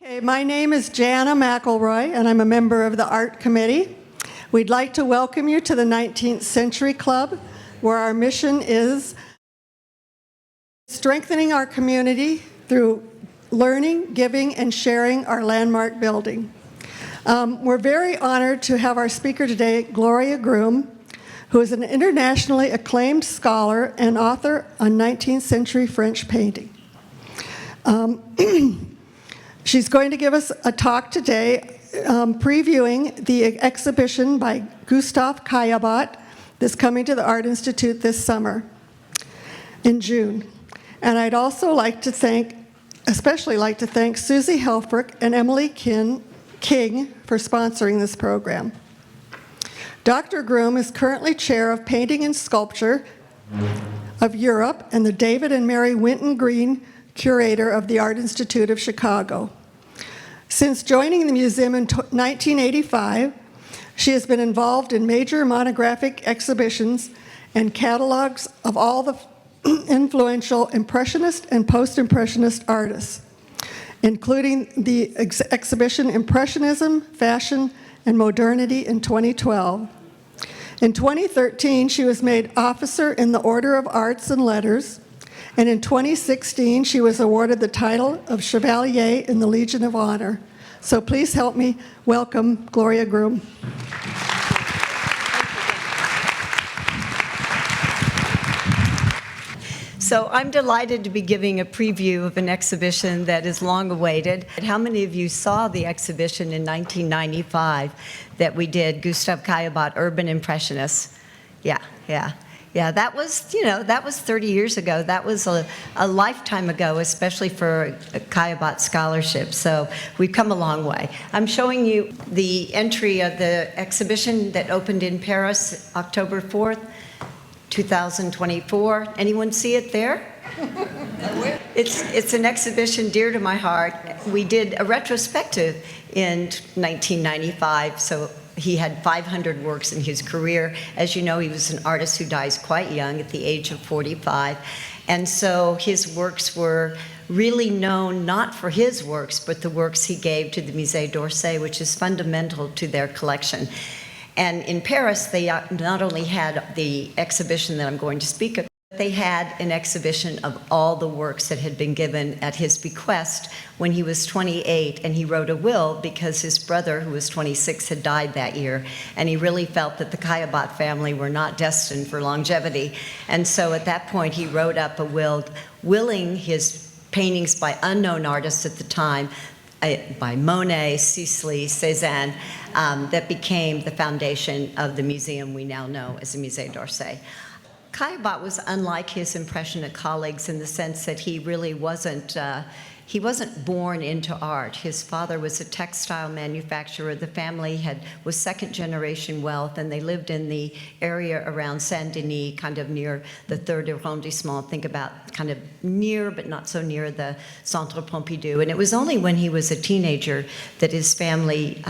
Okay, my name is Jana McElroy, and I'm a member of the Art Committee. We'd like to welcome you to the 19th Century Club, where our mission is strengthening our community through learning, giving, and sharing our landmark building. We're very honored to have our speaker today, Gloria Groom, who is an internationally acclaimed scholar and author on 19th century French painting. She's going to give us a talk today previewing the exhibition by Gustave Caillebotte that's coming to the Art Institute this summer in June. And I'd also especially like to thank Susie Helfrich and Emily King for sponsoring this program. Dr. Groom is currently chair of Painting and Sculpture of Europe and the David and Mary Winton Green curator of the Art Institute of Chicago. Since joining the museum in 1985, she has been involved in major monographic exhibitions and catalogs of all the influential Impressionist and Post-Impressionist artists, including the exhibition Impressionism, Fashion, and Modernity in 2012. In 2013, she was made Officer in the Order of Arts and Letters, and in 2016, she was awarded the title of Chevalier in the Legion of Honor. So please help me welcome Gloria Groom. So I'm delighted to be giving a preview of an exhibition that is long awaited. How many of you saw the exhibition in 1995 that we did, Gustave Caillebotte, Urban Impressionists? Yeah, that was 30 years ago. That was a lifetime ago, especially for a Caillebotte scholarship. So we've come a long way. I'm showing you the entry of the exhibition that opened in Paris, October 4th, 2024. Anyone see it there? It's an exhibition dear to my heart. We did a retrospective in 1995, so he had 500 works in his career. As you know, he was an artist who dies quite young at the age of 45. And so his works were really known not for his works, but the works he gave to the Musée d'Orsay, which is fundamental to their collection. And in Paris, they not only had the exhibition that I'm going to speak of, they had an exhibition of all the works that had been given at his bequest when he was 28, and he wrote a will because his brother, who was 26, had died that year, and he really felt that the Caillebotte family were not destined for longevity. And so at that point, he wrote up a will willing his paintings by unknown artists at the time, by Monet, Sisley, Cézanne, that became the foundation of the museum we now know as the Musée d'Orsay. Caillebotte was unlike his Impressionist colleagues in the sense that he really wasn't born into art. His father was a textile manufacturer. The family was second-generation wealth, and they lived in the area around Saint-Denis, kind of near the 3rd arrondissement. Think about kind of near, but not so near, the Centre Pompidou. And it was only when he was a teenager that his family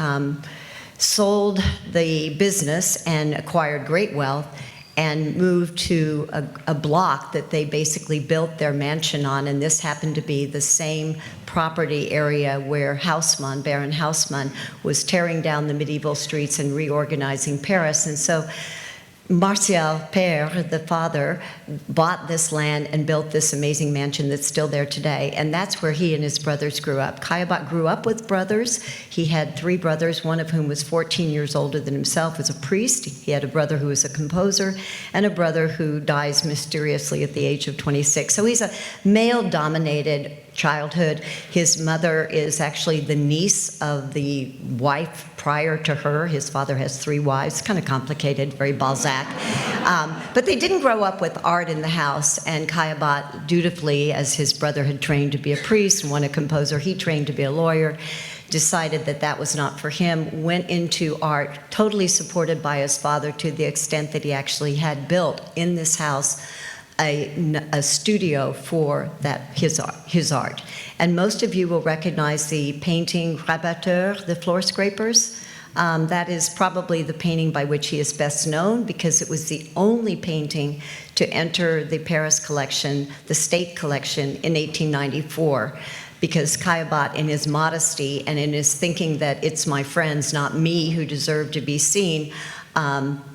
sold the business and acquired great wealth and moved to a block that they basically built their mansion on, and this happened to be the same property area where Haussmann, Baron Haussmann, was tearing down the medieval streets and reorganizing Paris. And so Martial Père, the father, bought this land and built this amazing mansion that's still there today, and that's where he and his brothers grew up. Caillebotte grew up with brothers. He had 3 brothers, one of whom was 14 years older than himself, was a priest. He had a brother who was a composer, and a brother who dies mysteriously at the age of 26. So he's a male-dominated childhood. His mother is actually the niece of the wife prior to her. His father has 3 wives, kind of complicated, very Balzac. But they didn't grow up with art in the house, and Caillebotte dutifully, as his brother had trained to be a priest and one a composer, he trained to be a lawyer, decided that that was not for him, went into art, totally supported by his father to the extent that he actually had built in this house a studio for his art. And most of you will recognize the painting Rabatteurs, the floor scrapers. That is probably the painting by which he is best known because it was the only painting to enter the Paris collection, the state collection, in 1894. because Caillebotte, in his modesty and in his thinking that it's my friends, not me, who deserve to be seen,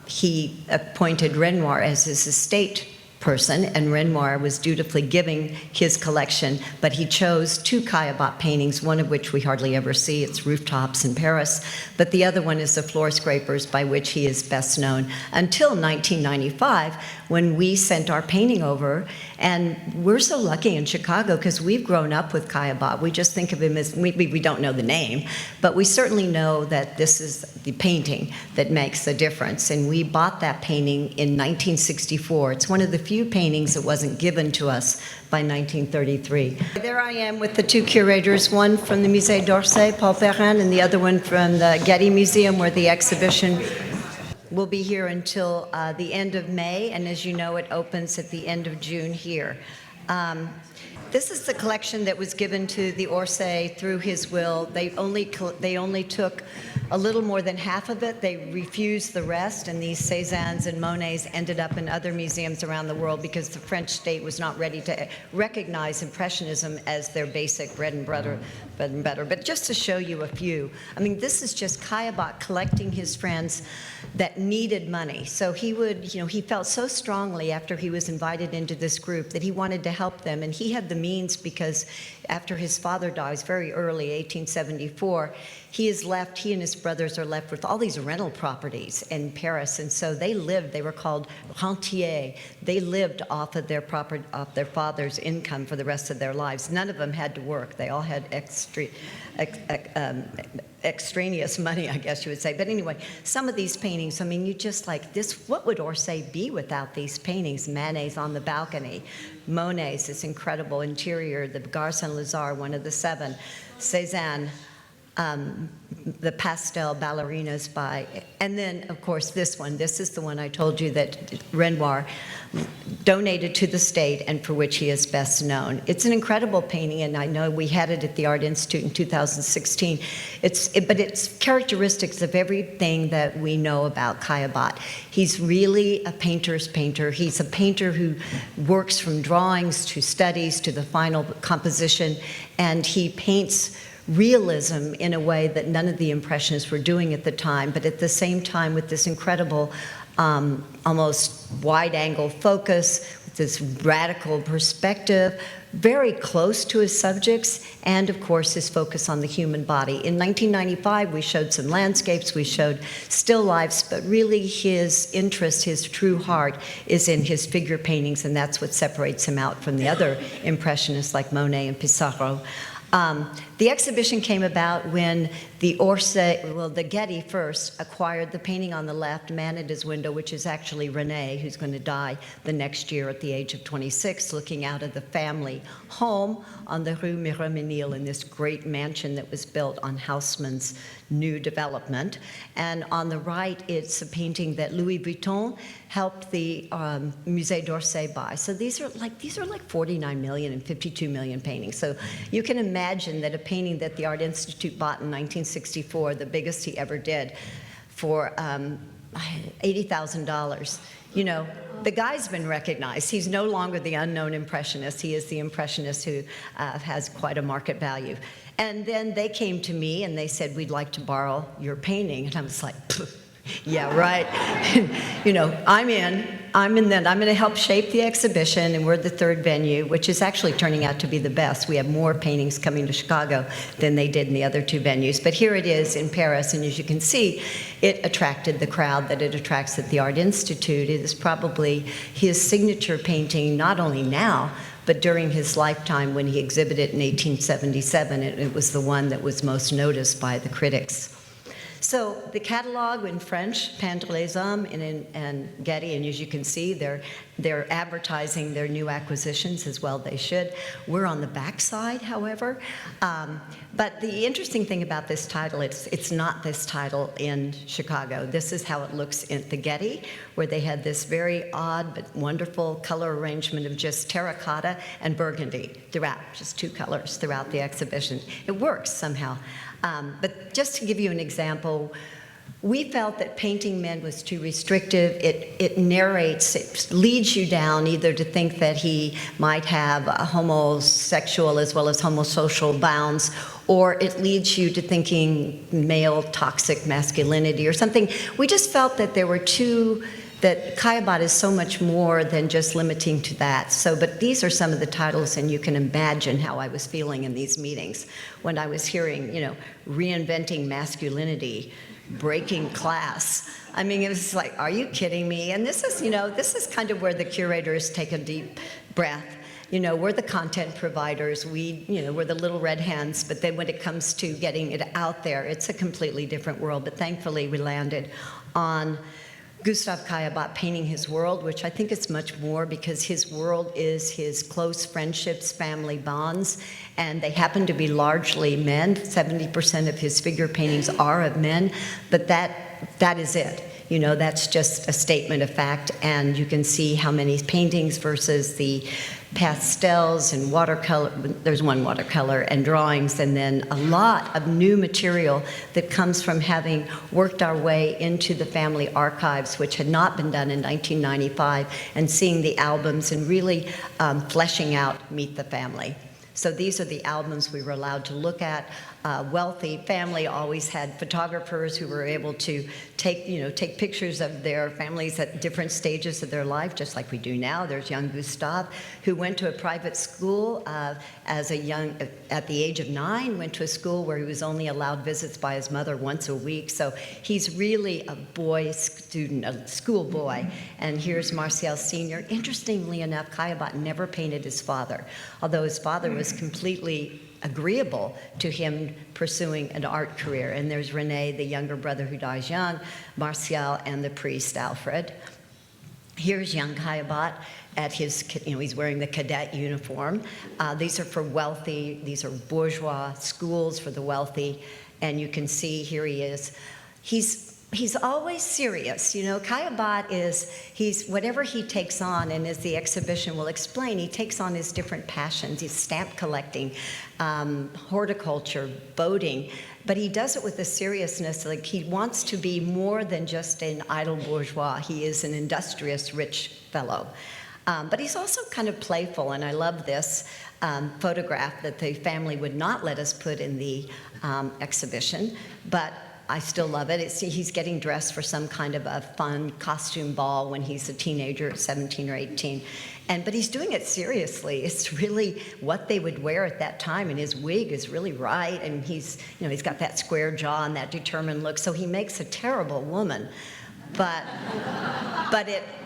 he appointed Renoir as his estate person, and Renoir was dutifully giving his collection, but he chose 2 Caillebotte paintings, one of which we hardly ever see. It's Rooftops in Paris, but the other one is The Floor Scrapers, by which he is best known, until 1995, when we sent our painting over. And we're so lucky in Chicago because we've grown up with Caillebotte. We just think of him as, we don't know the name, but we certainly know that this is the painting that makes the difference. And we bought that painting in 1964. It's one of the few paintings that wasn't given to us by 1933. There I am with the 2 curators, one from the Musée d'Orsay, Paul Perrin, and the other one from the Getty Museum, where the exhibition will be here until the end of May, and as you know, it opens at the end of June here. This is the collection that was given to the Orsay through his will. They only took a little more than half of it. They refused the rest, and these Cézannes and Monets ended up in other museums around the world because the French state was not ready to recognize Impressionism as their basic bread and butter. But just to show you a few, I mean, this is just Caillebotte collecting his friends that needed money. So he would, he felt so strongly after he was invited into this group that he wanted to help them, and he had the means because after his father dies very early, 1874, he and his brothers are left with all these rental properties in Paris, and so they were called rentiers. They lived off of their father's income for the rest of their lives. None of them had to work. They all had extraneous money, I guess you would say. But anyway, some of these paintings, I mean, you just like this, what would Orsay be without these paintings? Manet's on the balcony, Monet's, this incredible interior, the Gare Saint-Lazare, one of the 7, Cézanne, the pastel ballerinas and then, of course, this one. This is the one I told you that Renoir donated to the state and for which he is best known. It's an incredible painting, and I know we had it at the Art Institute in 2016. But it's characteristics of everything that we know about Caillebotte. He's really a painter's painter. He's a painter who works from drawings to studies to the final composition, and he paints realism in a way that none of the Impressionists were doing at the time, but at the same time with this incredible, almost wide-angle focus, with this radical perspective, very close to his subjects, and of course his focus on the human body. In 1995, we showed some landscapes, we showed still lifes, but really his interest, his true heart, is in his figure paintings, and that's what separates him out from the other Impressionists like Monet and Pissarro. The exhibition came about when the Getty first acquired the painting on the left, Man at His Window, which is actually René, who's going to die the next year at the age of 26, looking out of the family home on the Rue Miromesnil in this great mansion that was built on Haussmann's new development. And on the right, it's a painting that Louis Vuitton helped the Musée d'Orsay buy. So these are like 49 million and 52 million paintings. So you can imagine that a painting that the Art Institute bought in 1964, the biggest he ever did, for $80,000. The guy's been recognized. He's no longer the unknown Impressionist. He is the Impressionist who has quite a market value. And then they came to me and they said, we'd like to borrow your painting. And I was like, yeah, right. I'm in. I'm going to help shape the exhibition, and we're the 3rd venue, which is actually turning out to be the best. We have more paintings coming to Chicago than they did in the other 2 venues. But here it is in Paris, and as you can see, it attracted the crowd that it attracts at the Art Institute. It is probably his signature painting, not only now, but during his lifetime when he exhibited in 1877. It was the one that was most noticed by the critics. So the catalog in French, Peindre les Hommes and Getty, and as you can see, they're advertising their new acquisitions as well they should. We're on the back side, however. But the interesting thing about this title, it's not this title in Chicago. This is how it looks at the Getty, where they had this very odd but wonderful color arrangement of just terracotta and burgundy throughout, just 2 colors throughout the exhibition. It works somehow. But just to give you an example, We felt that painting men was too restrictive. It narrates, it leads you down either to think that he might have a homosexual as well as homosocial bounds, or it leads you to thinking male toxic masculinity or something. We just felt that there were that Caillebotte is so much more than just limiting to that. But these are some of the titles, and you can imagine how I was feeling in these meetings when I was hearing, reinventing masculinity, breaking class. I mean, it was like, are you kidding me? And this is kind of where the curators take a deep breath. We're the content providers. We're the little red hens, but then when it comes to getting it out there, it's a completely different world. But thankfully, we landed on Gustave Caillebotte painting his world, which I think is much more, because his world is his close friendships, family bonds, and they happen to be largely men. 70% of his figure paintings are of men, but that is it. That's just a statement of fact, and you can see how many paintings versus the pastels and watercolor. There's one watercolor and drawings, and then a lot of new material that comes from having worked our way into the family archives, which had not been done in 1995, and seeing the albums and really fleshing out Meet the Family. So these are the albums we were allowed to look at. Wealthy family always had photographers who were able to take pictures of their families at different stages of their life, just like we do now. There's young Gustave, who went to a private school at the age of 9, went to a school where he was only allowed visits by his mother once a week. So he's really a boy student, a school boy. And here's Martial Sr. Interestingly enough, Caillebotte never painted his father, although his father was completely agreeable to him pursuing an art career. And there's Rene, the younger brother who dies young, Martial, and the priest Alfred. Here's young Caillebotte at his, he's wearing the cadet uniform. These are for wealthy, these are bourgeois schools for the wealthy. And you can see here he is. He's always serious. Caillebotte he's whatever he takes on, and as the exhibition will explain, he takes on his different passions. He's stamp collecting, horticulture, boating, but he does it with a seriousness, like he wants to be more than just an idle bourgeois. He is an industrious, rich fellow. But he's also kind of playful, and I love this photograph that the family would not let us put in the exhibition, but I still love it. He's getting dressed for some kind of a fun costume ball when he's a teenager at 17 or 18. But he's doing it seriously. It's really what they would wear at that time, and his wig is really right, and he's got that square jaw and that determined look, so he makes a terrible woman. But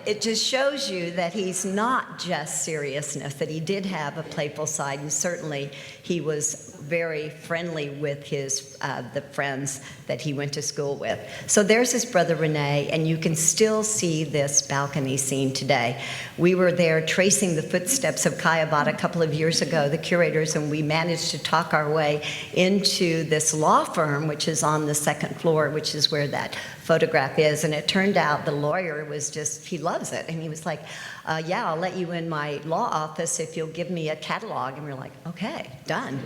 it just shows you that he's not just seriousness, that he did have a playful side, and certainly he was very friendly with the friends that he went to school with. So there's his brother Rene, and you can still see this balcony scene today. We were there tracing the footsteps of Caillebotte a couple of years ago, the curators, and we managed to talk our way into this law firm, which is on the second floor, which is where that photograph is. And it turned out the lawyer he loves it. And he was like, yeah, I'll let you in my law office if you'll give me a catalog. And we're like, okay, done,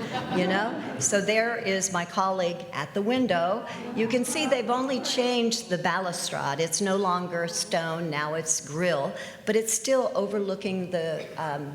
So there is my colleague at the window. You can see they've only changed the balustrade. It's no longer stone, now it's grill, but it's still overlooking the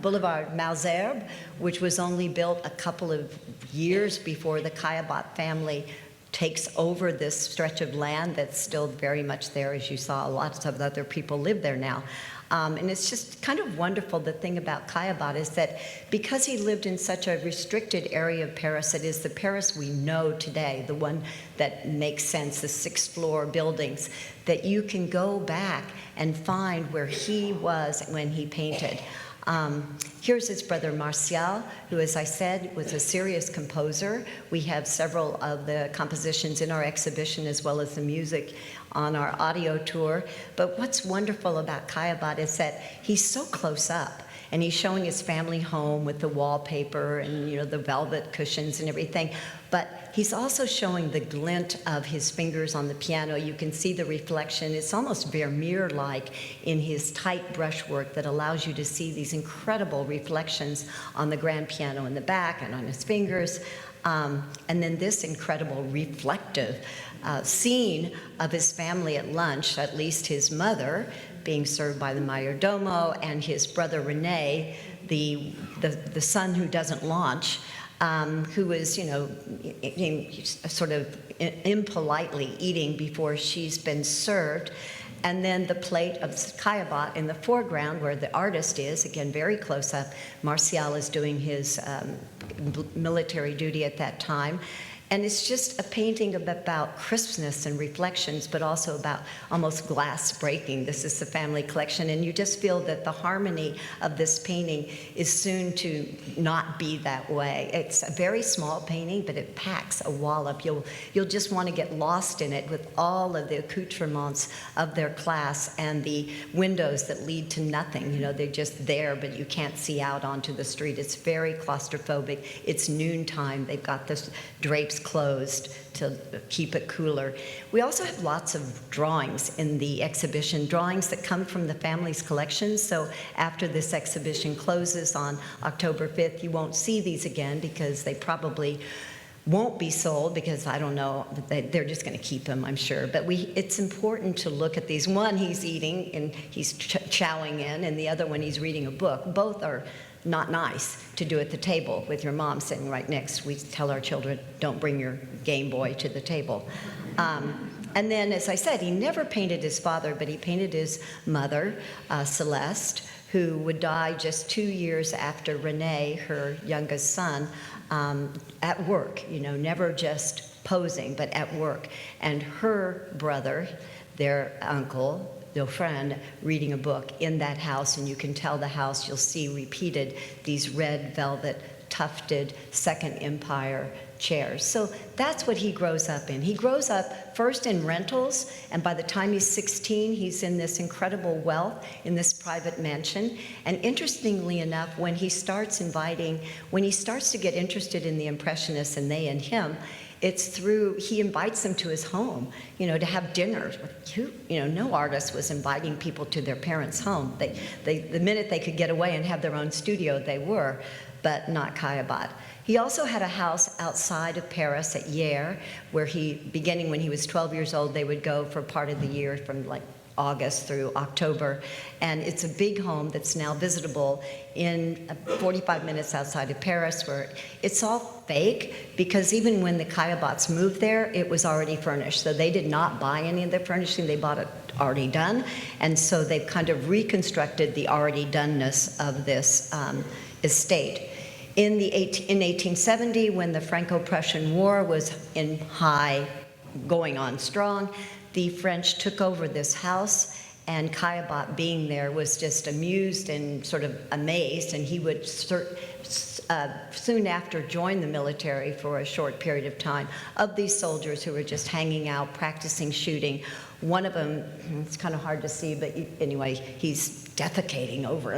Boulevard Malesherbes, which was only built a couple of years before the Caillebotte family takes over this stretch of land that's still very much there. As you saw, lots of other people live there now. And it's just kind of wonderful. The thing about Caillebotte is that because he lived in such a restricted area of Paris, it is the Paris we know today, the one that makes sense, the sixth-floor buildings, that you can go back and find where he was when he painted. Here's his brother Martial, who, as I said, was a serious composer. We have several of the compositions in our exhibition, as well as the music on our audio tour. But what's wonderful about Caillebotte is that he's so close up. and he's showing his family home with the wallpaper and, you know, the velvet cushions and everything. But he's also showing the glint of his fingers on the piano. You can see the reflection. It's almost Vermeer-like in his tight brushwork that allows you to see these incredible reflections on the grand piano in the back and on his fingers. And then this incredible reflective scene of his family at lunch, at least his mother, being served by the mayordomo, and his brother Rene, the son who doesn't launch, who is, you know, sort of impolitely eating before she's been served. And then the plate of Caillebotte in the foreground where the artist is, again, very close up. Martial is doing his military duty at that time. And it's just a painting about crispness and reflections, but also about almost glass breaking. This is the family collection, and you just feel that the harmony of this painting is soon to not be that way. It's a very small painting, but it packs a wallop. You'll just want to get lost in it with all of the accoutrements of their class and the windows that lead to nothing. You know, they're just there, but you can't see out onto the street. It's very claustrophobic. It's noontime. They've got the drapes closed to keep it cooler. We also have lots of drawings in the exhibition, drawings that come from the family's collections. So after this exhibition closes on October 5th, you won't see these again because they probably won't be sold, because I don't know, they're just going to keep them, I'm sure. But it's important to look at these. One, he's eating and he's chowing in, and the other one, he's reading a book. Both are not nice to do at the table with your mom sitting right next. We tell our children, don't bring your Game Boy to the table. And then, as I said, he never painted his father, but he painted his mother, Celeste, who would die just 2 years after Rene, her youngest son, at work, you know, never just posing, but at work. And her brother, their uncle, their friend, reading a book in that house, and you can tell the house, you'll see repeated these red velvet tufted Second Empire chairs. So that's what he grows up in. He grows up first in rentals, and by the time he's 16, he's in this incredible wealth in this private mansion. And interestingly enough, when he starts to get interested in the Impressionists and they in him, it's through, he invites them to his home, you know, to have dinner. You know, no artist was inviting people to their parents' home. The minute they could get away and have their own studio, they were, but not Caillebotte. He also had a house outside of Paris at Hyères, where beginning when he was 12 years old, they would go for part of the year from like August through October. And it's a big home that's now visitable in 45 minutes outside of Paris, where it's all fake, because even when the Caillebottes moved there, it was already furnished. So they did not buy any of the furnishing, they bought it already done. And so they've kind of reconstructed the already doneness of this estate. In 1870, when the Franco-Prussian War was going on strong, the French took over this house, and Caillebotte, being there, was just amused and sort of amazed, and he would soon after join the military for a short period of time. Of these soldiers who were just hanging out, practicing shooting, one of them, it's kind of hard to see, but anyway, he's defecating over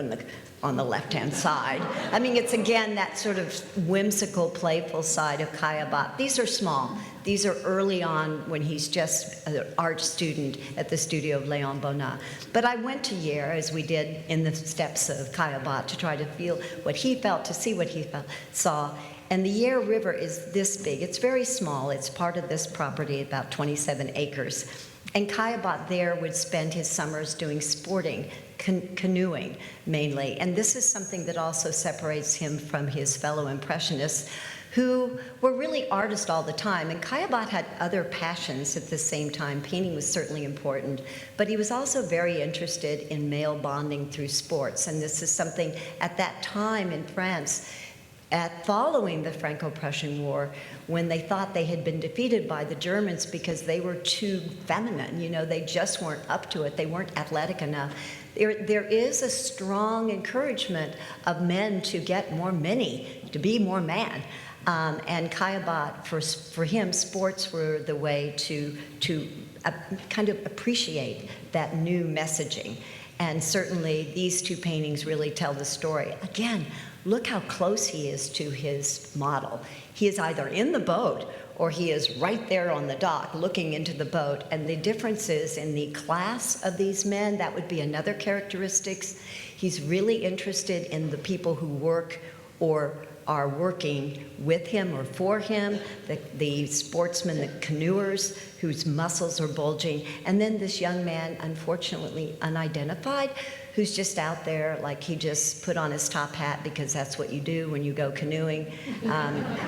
on the left-hand side. I mean, it's again that sort of whimsical, playful side of Caillebotte. These are small. These are early on when he's just an art student at the studio of Léon Bonnat. But I went to Hyères, as we did in the steps of Caillebotte, to try to feel what he felt, to see what he saw. And the Hyères River is this big. It's very small. It's part of this property, about 27 acres. And Caillebotte there would spend his summers doing sporting, canoeing mainly. And this is something that also separates him from his fellow Impressionists, who were really artists all the time. And Caillebotte had other passions at the same time. Painting was certainly important, but he was also very interested in male bonding through sports. And this is something at that time in France, following the Franco-Prussian War, when they thought they had been defeated by the Germans because they were too feminine, you know, they just weren't up to it, they weren't athletic enough. There is a strong encouragement of men to get more many, to be more man. And Caillebotte, for him, sports were the way to kind of appreciate that new messaging. And certainly these two paintings really tell the story. Again, look how close he is to his model. He is either in the boat or he is right there on the dock looking into the boat. And the difference is in the class of these men, that would be another characteristics. He's really interested in the people who work or are working with him or for him, the sportsmen, the canoers whose muscles are bulging, and then this young man, unfortunately unidentified, who's just out there like he just put on his top hat because that's what you do when you go canoeing,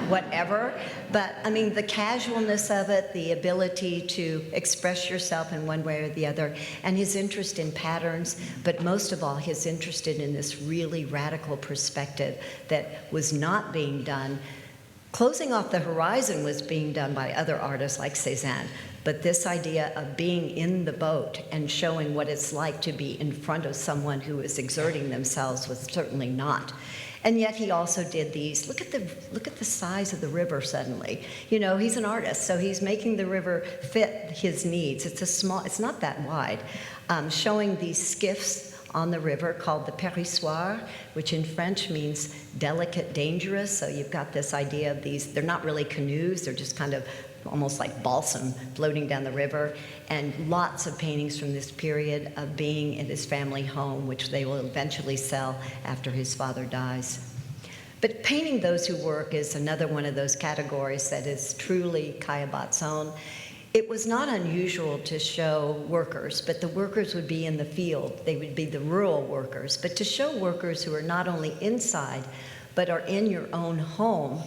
whatever. But I mean, the casualness of it, the ability to express yourself in one way or the other, and his interest in patterns, but most of all, his interest in this really radical perspective that was not being done. Closing off the horizon was being done by other artists like Cézanne, but this idea of being in the boat and showing what it's like to be in front of someone who is exerting themselves was certainly not. And yet he also did these, look at the size of the river suddenly. You know, he's an artist, so he's making the river fit his needs. It's not that wide. Showing these skiffs on the river called the périssoir, which in French means delicate, dangerous. So you've got this idea of these, they're not really canoes, they're just kind of almost like balsam floating down the river. And lots of paintings from this period of being in his family home, which they will eventually sell after his father dies. But painting those who work is another one of those categories that is truly Caillebotte's own. It was not unusual to show workers, but the workers would be in the field. They would be the rural workers. But to show workers who are not only inside, but are in your own home,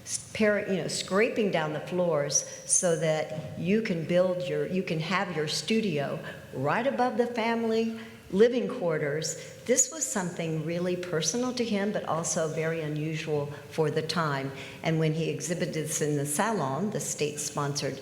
scraping down the floors so that you can you can have your studio right above the family living quarters. This was something really personal to him, but also very unusual for the time. And when he exhibited this in the Salon, the state-sponsored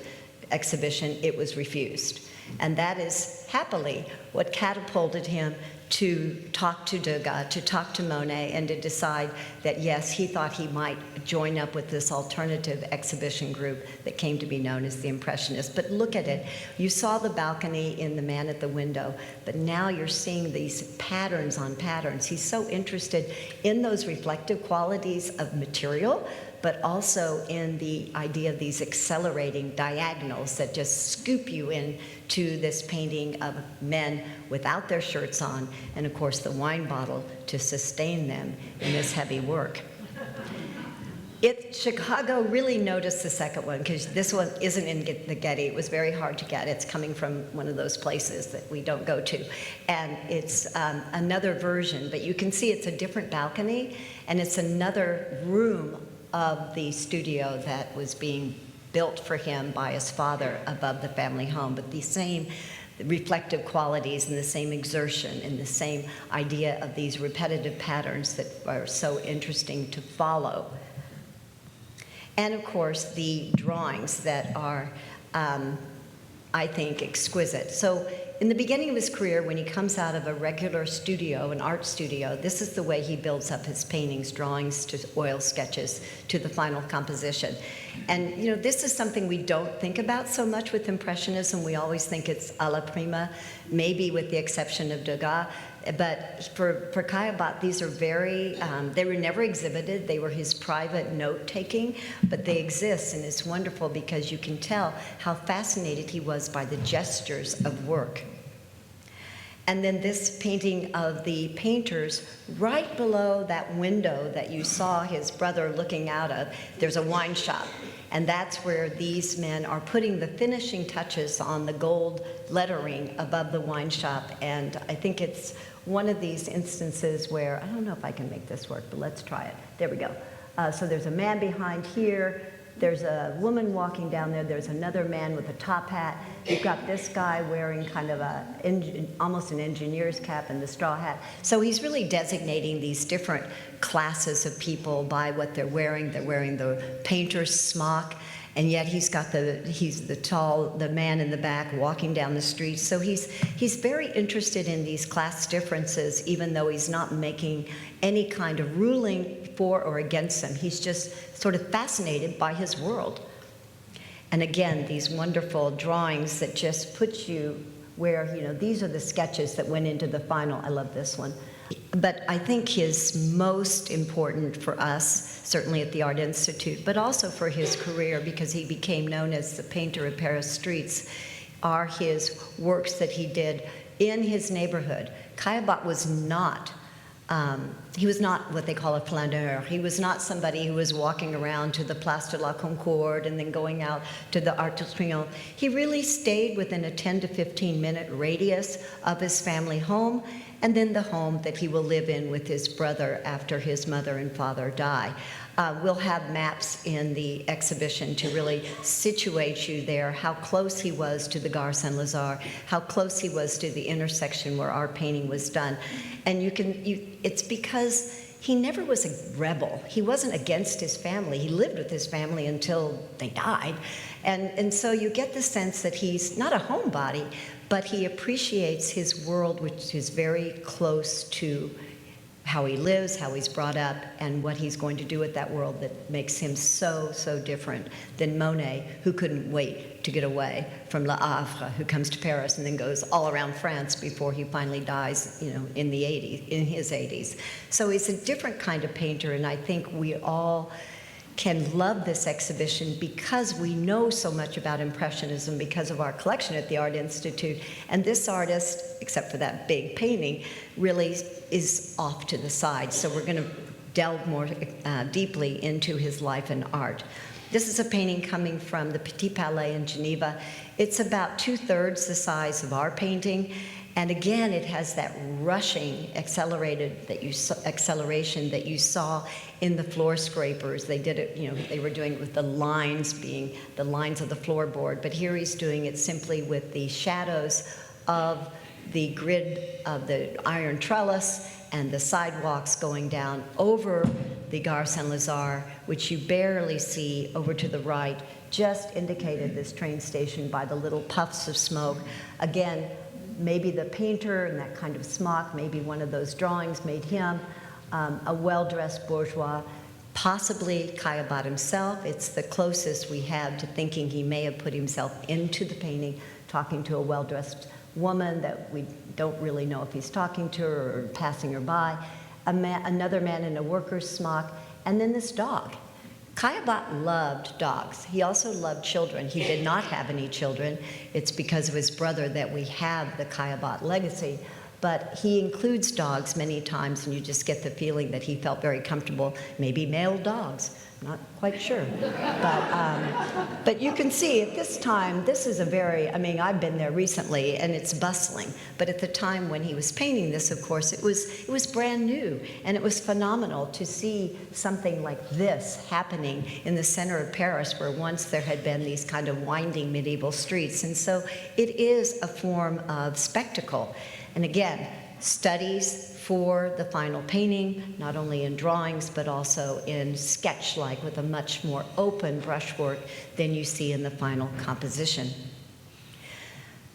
exhibition, it was refused. And that is happily what catapulted him to talk to Degas, to talk to Monet, and to decide that yes, he thought he might join up with this alternative exhibition group that came to be known as the Impressionists. But look at it. You saw the balcony in The Man at the Window, but now you're seeing these patterns on patterns. He's so interested in those reflective qualities of material, but also in the idea of these accelerating diagonals that just scoop you in to this painting of men without their shirts on, and of course the wine bottle to sustain them in this heavy work. Chicago really noticed the second one, because this one isn't in the Getty. It was very hard to get. It's coming from one of those places that we don't go to. And it's another version, but you can see it's a different balcony, and it's another room of the studio that was being built for him by his father above the family home, but the same reflective qualities and the same exertion and the same idea of these repetitive patterns that are so interesting to follow. And of course, the drawings that are, I think, exquisite. So in the beginning of his career, when he comes out of a regular studio, an art studio, this is the way he builds up his paintings, drawings to oil sketches to the final composition. And you know, this is something we don't think about so much with Impressionism. We always think it's a la prima, maybe with the exception of Degas. But for Caillebotte, these are very, they were never exhibited. They were his private note-taking, but they exist, and it's wonderful because you can tell how fascinated he was by the gestures of work. And then this painting of the painters, right below that window that you saw his brother looking out of, there's a wine shop. And that's where these men are putting the finishing touches on the gold lettering above the wine shop. And I think it's one of these instances where, I don't know if I can make this work, but let's try it. There we go. So there's a man behind here. There's a woman walking down there. There's another man with a top hat. You've got this guy wearing kind of almost an engineer's cap and the straw hat. So he's really designating these different classes of people by what they're wearing. They're wearing the painter's smock, and yet he's the man in the back walking down the street. So he's very interested in these class differences, even though he's not making any kind of ruling for or against them. He's just sort of fascinated by his world. And again, these wonderful drawings that just put you where, these are the sketches that went into the final. I love this one. But I think his most important for us, certainly at the Art Institute, but also for his career, because he became known as the painter of Paris streets, are his works that he did in his neighborhood. Caillebotte was not he was not what they call a flaneur. He was not somebody who was walking around to the Place de la Concorde and then going out to the Arc de Triomphe. He really stayed within a 10 to 15 minute radius of his family home, and then the home that he will live in with his brother after his mother and father die. We'll have maps in the exhibition to really situate you there, how close he was to the Gare Saint-Lazare, how close he was to the intersection where our painting was done. And it's because he never was a rebel. He wasn't against his family. He lived with his family until they died. And so you get the sense that he's not a homebody, but he appreciates his world, which is very close to how he lives, how he's brought up, and what he's going to do with that world that makes him so, so different than Monet, who couldn't wait to get away from Le Havre, who comes to Paris and then goes all around France before he finally dies, in his 80s. So he's a different kind of painter, and I think we all can love this exhibition because we know so much about Impressionism because of our collection at the Art Institute. And this artist, except for that big painting, really is off to the side. So we're going to delve more deeply into his life and art. This is a painting coming from the Petit Palais in Geneva. It's about 2/3 the size of our painting. And again, it has that rushing acceleration that you saw in the floor scrapers. They did it, they were doing it with the lines being the lines of the floorboard, but here he's doing it simply with the shadows of the grid of the iron trellis and the sidewalks going down over the Gare Saint-Lazare, which you barely see over to the right, just indicated this train station by the little puffs of smoke. Again, maybe the painter in that kind of smock, maybe one of those drawings made him a well-dressed bourgeois, possibly Caillebotte himself. It's the closest we have to thinking he may have put himself into the painting, talking to a well-dressed woman that we don't really know if he's talking to her or passing her by, another man in a worker's smock, and then this dog. Caillebotte loved dogs. He also loved children. He did not have any children. It's because of his brother that we have the Caillebotte legacy. But he includes dogs many times, and you just get the feeling that he felt very comfortable, maybe male dogs. Not quite sure. But you can see at this time, this is I've been there recently, and it's bustling. But at the time when he was painting this, of course, it was brand new, and it was phenomenal to see something like this happening in the center of Paris, where once there had been these kind of winding medieval streets. And so it is a form of spectacle. And again, studies for the final painting, not only in drawings, but also in sketch-like with a much more open brushwork than you see in the final composition.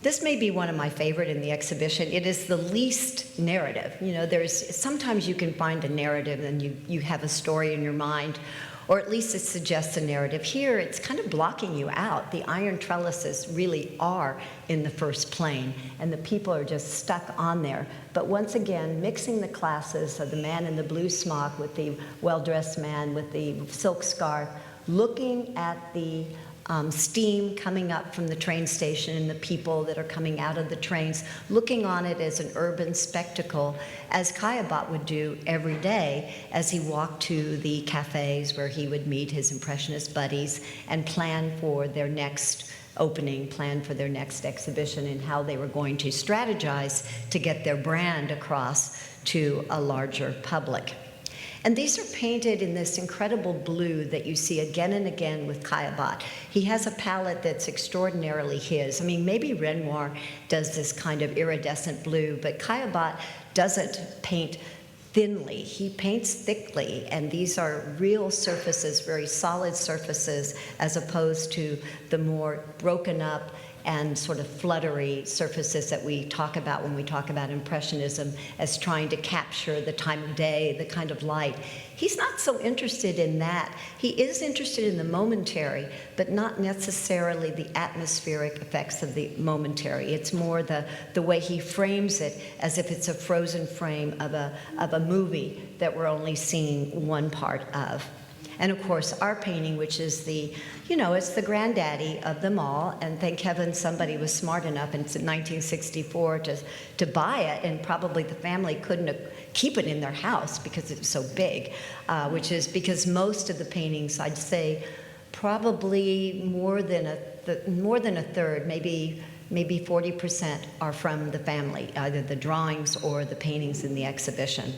This may be one of my favorite in the exhibition. It is the least narrative. Sometimes you can find a narrative and you have a story in your mind, or at least it suggests a narrative. Here, it's kind of blocking you out. The iron trellises really are in the first plane, and the people are just stuck on there. But once again, mixing the classes of the man in the blue smock with the well-dressed man with the silk scarf, looking at the steam coming up from the train station and the people that are coming out of the trains, looking on it as an urban spectacle, as Caillebotte would do every day as he walked to the cafes where he would meet his Impressionist buddies and plan for their next opening, plan for their next exhibition, and how they were going to strategize to get their brand across to a larger public. And these are painted in this incredible blue that you see again and again with Caillebotte. He has a palette that's extraordinarily his. Maybe Renoir does this kind of iridescent blue, but Caillebotte doesn't paint thinly. He paints thickly, and these are real surfaces, very solid surfaces, as opposed to the more broken up and sort of fluttery surfaces that we talk about when we talk about Impressionism as trying to capture the time of day, the kind of light. He's not so interested in that. He is interested in the momentary, but not necessarily the atmospheric effects of the momentary. It's more the way he frames it as if it's a frozen frame of a movie that we're only seeing one part of. And of course, our painting, which is it's the granddaddy of them all, and thank heaven somebody was smart enough in 1964 to buy it, and probably the family couldn't keep it in their house because it was so big, which is because most of the paintings, I'd say, probably more than a third, maybe 40% are from the family, either the drawings or the paintings in the exhibition.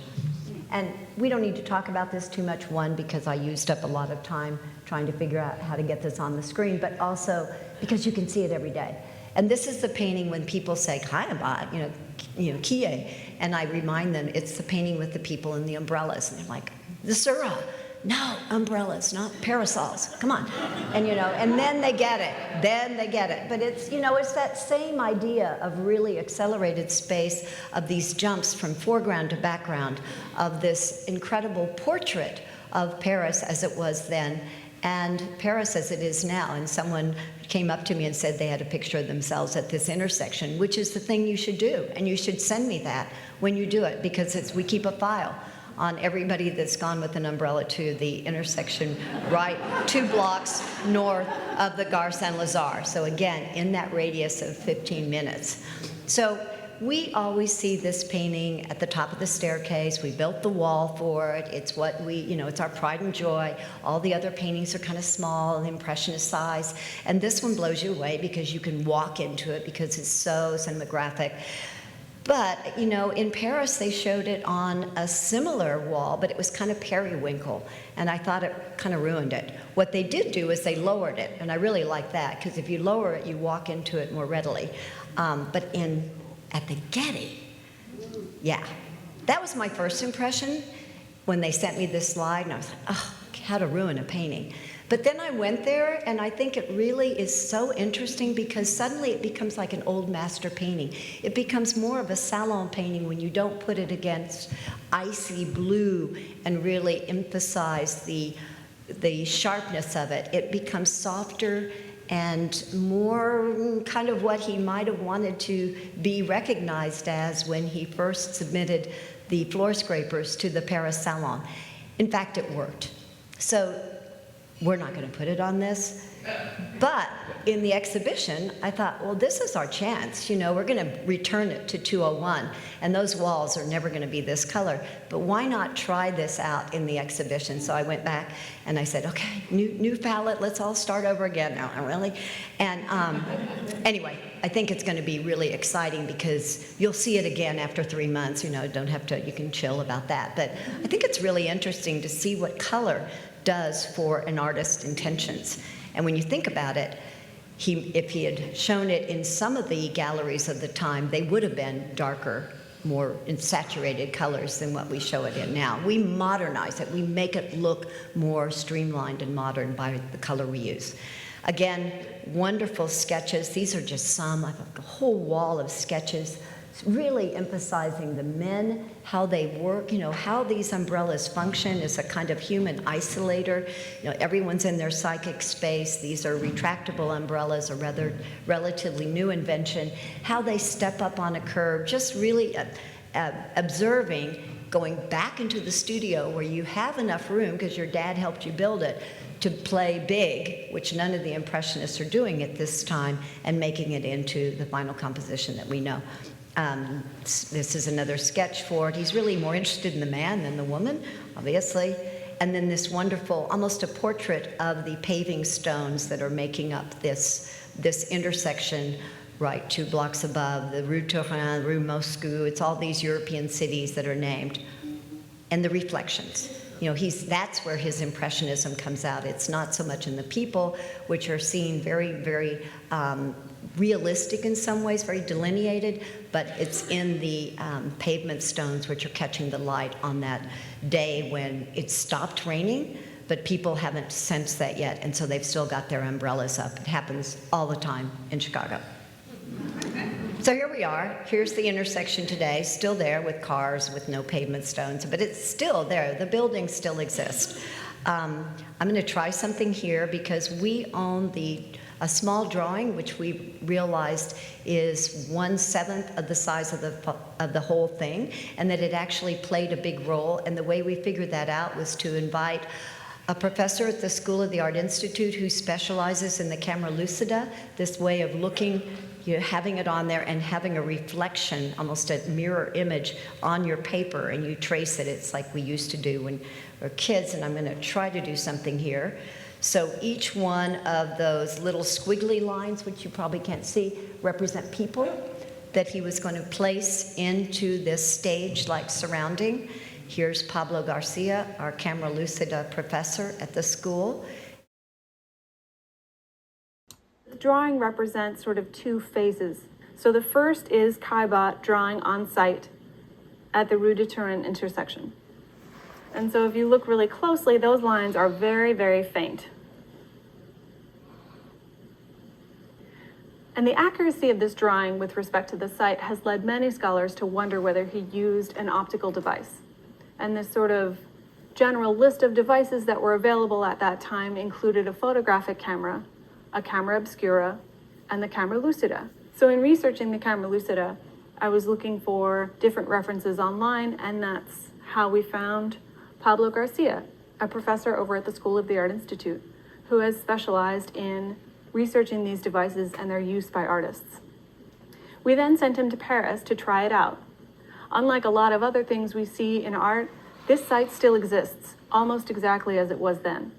And we don't need to talk about this too much, one, because I used up a lot of time trying to figure out how to get this on the screen, but also because you can see it every day. And this is the painting when people say, Caillebotte, Kie, and I remind them it's the painting with the people in the umbrellas, and they're like, the Sura. No, umbrellas, not parasols. Come on. And and then they get it. But it's it's that same idea of really accelerated space, of these jumps from foreground to background, of this incredible portrait of Paris as it was then and Paris as it is now. And someone came up to me and said they had a picture of themselves at this intersection, which is the thing you should do. And you should send me that when you do it, because we keep a file on everybody that's gone with an umbrella to the intersection right 2 blocks north of the Gare Saint-Lazare. So again, in that radius of 15 minutes. So we always see this painting at the top of the staircase. We built the wall for it. It's what it's our pride and joy. All the other paintings are kind of small, impressionist size. And this one blows you away because you can walk into it because it's so cinematographic. But, in Paris, they showed it on a similar wall, but it was kind of periwinkle, and I thought it kind of ruined it. What they did do is they lowered it, and I really like that, because if you lower it, you walk into it more readily. But at the Getty, yeah, that was my first impression when they sent me this slide, and I was like, oh, how to ruin a painting. But then I went there, and I think it really is so interesting because suddenly it becomes like an old master painting. It becomes more of a salon painting when you don't put it against icy blue and really emphasize the sharpness of it. It becomes softer and more kind of what he might have wanted to be recognized as when he first submitted the floor scrapers to the Paris Salon. In fact, it worked. So we're not going to put it on this. But in the exhibition, I thought, well, this is our chance. We're going to return it to 201, and those walls are never going to be this color. But why not try this out in the exhibition? So I went back and I said, okay, new palette, let's all start over again. No, really? And anyway, I think it's going to be really exciting because you'll see it again after 3 months. Don't have to, you can chill about that. But I think it's really interesting to see what color does for an artist's intentions. And when you think about it, if he had shown it in some of the galleries of the time, they would have been darker, more saturated colors than what we show it in now. We modernize it. We make it look more streamlined and modern by the color we use. Again, wonderful sketches. These are just some. I have a whole wall of sketches really emphasizing the men, how they work, how these umbrellas function as a kind of human isolator. Everyone's in their psychic space. These are retractable umbrellas, a rather relatively new invention. How they step up on a curve, just really observing, going back into the studio where you have enough room because your dad helped you build it, to play big, which none of the Impressionists are doing at this time, and making it into the final composition that we know. This is another sketch for it. He's really more interested in the man than the woman, obviously. And then this wonderful, almost a portrait of the paving stones that are making up this intersection right 2 blocks above, the Rue Turin, Rue Moscou. It's all these European cities that are named. And the reflections. That's where his Impressionism comes out. It's not so much in the people, which are seen very, very realistic in some ways, very delineated, but it's in the pavement stones which are catching the light on that day when it stopped raining, but people haven't sensed that yet, and so they've still got their umbrellas up. It happens all the time in Chicago. So here we are. Here's the intersection today, still there with cars, with no pavement stones, but it's still there. The buildings still exist. I'm going to try something here because we own a small drawing, which we realized is 1/7 of the size of the whole thing, and that it actually played a big role. And the way we figured that out was to invite a professor at the School of the Art Institute who specializes in the camera lucida, this way of looking, having it on there and having a reflection, almost a mirror image on your paper, and you trace it. It's like we used to do when we were kids, and I'm going to try to do something here. So each one of those little squiggly lines, which you probably can't see, represent people that he was going to place into this stage-like surrounding. Here's Pablo Garcia, our camera lucida professor at the school. The drawing represents sort of two phases. So the first is Caillebotte drawing on site at the Rue de Turin intersection. And so if you look really closely, those lines are very, very faint. And the accuracy of this drawing with respect to the site has led many scholars to wonder whether he used an optical device. And this sort of general list of devices that were available at that time included a photographic camera, a camera obscura, and the camera lucida. So in researching the camera lucida, I was looking for different references online, and that's how we found Pablo Garcia, a professor over at the School of the Art Institute, who has specialized in researching these devices and their use by artists. We then sent him to Paris to try it out. Unlike a lot of other things we see in art, this site still exists, almost exactly as it was then.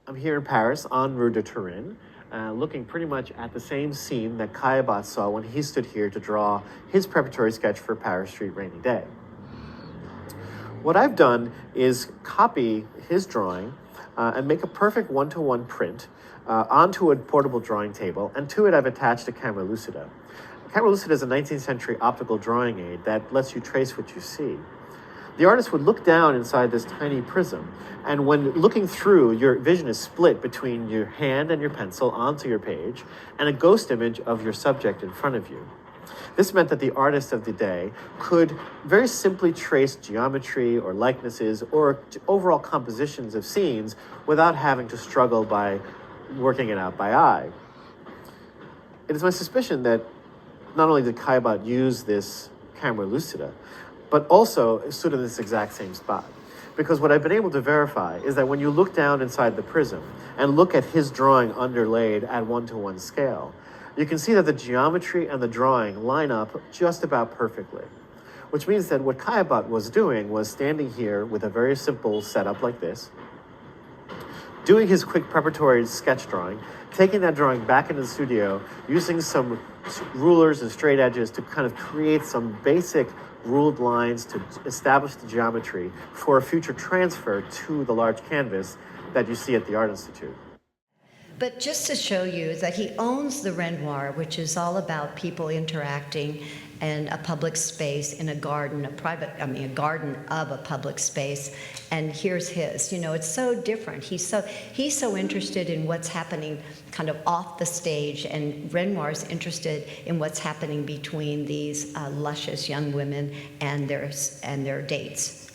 I'm here in Paris on Rue de Turin, looking pretty much at the same scene that Caillebotte saw when he stood here to draw his preparatory sketch for Paris Street Rainy Day. What I've done is copy his drawing and make a perfect one-to-one print onto a portable drawing table, and to it I've attached a camera lucida. A camera lucida is a 19th century optical drawing aid that lets you trace what you see. The artist would look down inside this tiny prism, and when looking through, your vision is split between your hand and your pencil onto your page, and a ghost image of your subject in front of you. This meant that the artist of the day could very simply trace geometry or likenesses or overall compositions of scenes without having to struggle by working it out by eye. It is my suspicion that not only did Caillebotte use this camera lucida, but also stood in this exact same spot. Because what I've been able to verify is that when you look down inside the prism and look at his drawing underlaid at one-to-one scale, you can see that the geometry and the drawing line up just about perfectly. Which means that what Caillebotte was doing was standing here with a very simple setup like this, doing his quick preparatory sketch drawing, taking that drawing back into the studio, using some rulers and straight edges to kind of create some basic ruled lines to establish the geometry for a future transfer to the large canvas that you see at the Art Institute. But just to show you that he owns the Renoir, which is all about people interacting in a public space, in a garden, a garden of a public space. And here's his. You know, it's so different. He's so interested in what's happening kind of off the stage, and Renoir's interested in what's happening between these luscious young women and their dates.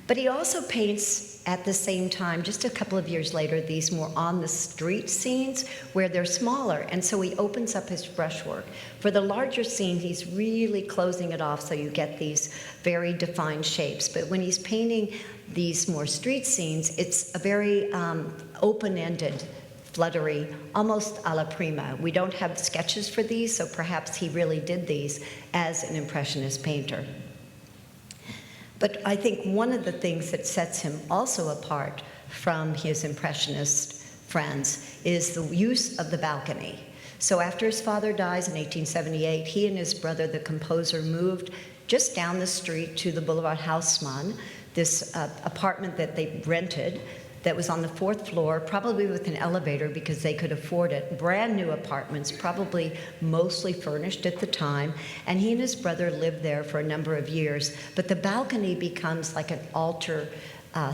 But he also paints at the same time, just a couple of years later, these more on the street scenes where they're smaller, and so he opens up his brushwork. For the larger scene, he's really closing it off so you get these very defined shapes. But when he's painting these more street scenes, it's a very open-ended, fluttery, almost a la prima. We don't have sketches for these, so perhaps he really did these as an Impressionist painter. But I think one of the things that sets him also apart from his Impressionist friends is the use of the balcony. So after his father dies in 1878, he and his brother, the composer, moved just down the street to the Boulevard Haussmann, this apartment that they rented that was on the 4th floor, probably with an elevator because they could afford it. Brand new apartments, probably mostly furnished at the time. And he and his brother lived there for a number of years. But the balcony becomes like an altar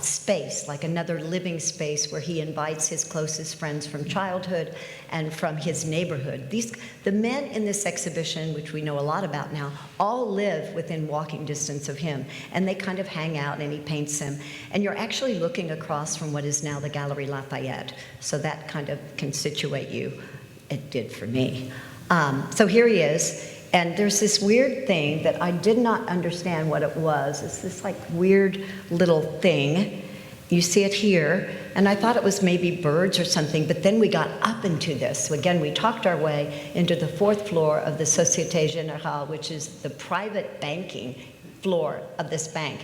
space, like another living space where he invites his closest friends from childhood and from his neighborhood. The men in this exhibition, which we know a lot about now, all live within walking distance of him, and they kind of hang out and he paints them. And you're actually looking across from what is now the Galerie Lafayette, so that kind of can situate you. It did for me. So here he is. And there's this weird thing that I did not understand what it was. It's this like weird little thing. You see it here, and I thought it was maybe birds or something, but then we got up into this. So again, we talked our way into the 4th floor of the Société Générale, which is the private banking floor of this bank.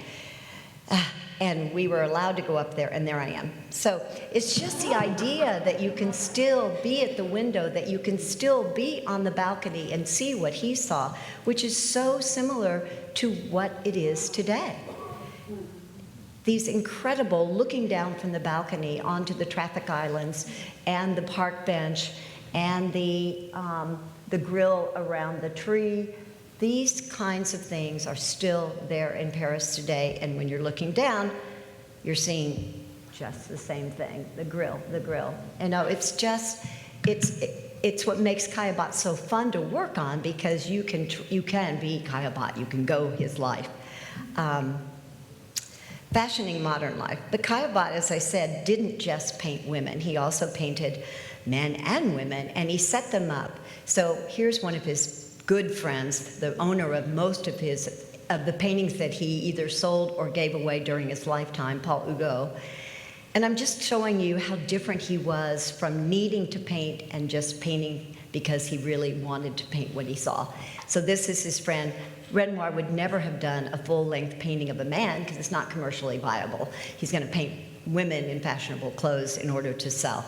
And we were allowed to go up there, and there I am. So it's just the idea that you can still be at the window, that you can still be on the balcony and see what he saw, which is so similar to what it is today. These incredible looking down from the balcony onto the traffic islands and the park bench and the grill around the tree. These kinds of things are still there in Paris today, and when you're looking down, you're seeing just the same thing, the grill. You know, it's just, it's what makes Caillebotte so fun to work on, because you can be Caillebotte, you can go his life. Fashioning modern life. But Caillebotte, as I said, didn't just paint women. He also painted men and women, and he set them up. So here's one of his good friends, the owner of most of the paintings that he either sold or gave away during his lifetime, Paul Hugo. And I'm just showing you how different he was from needing to paint and just painting because he really wanted to paint what he saw. So this is his friend. Renoir would never have done a full-length painting of a man because it's not commercially viable. He's going to paint women in fashionable clothes in order to sell.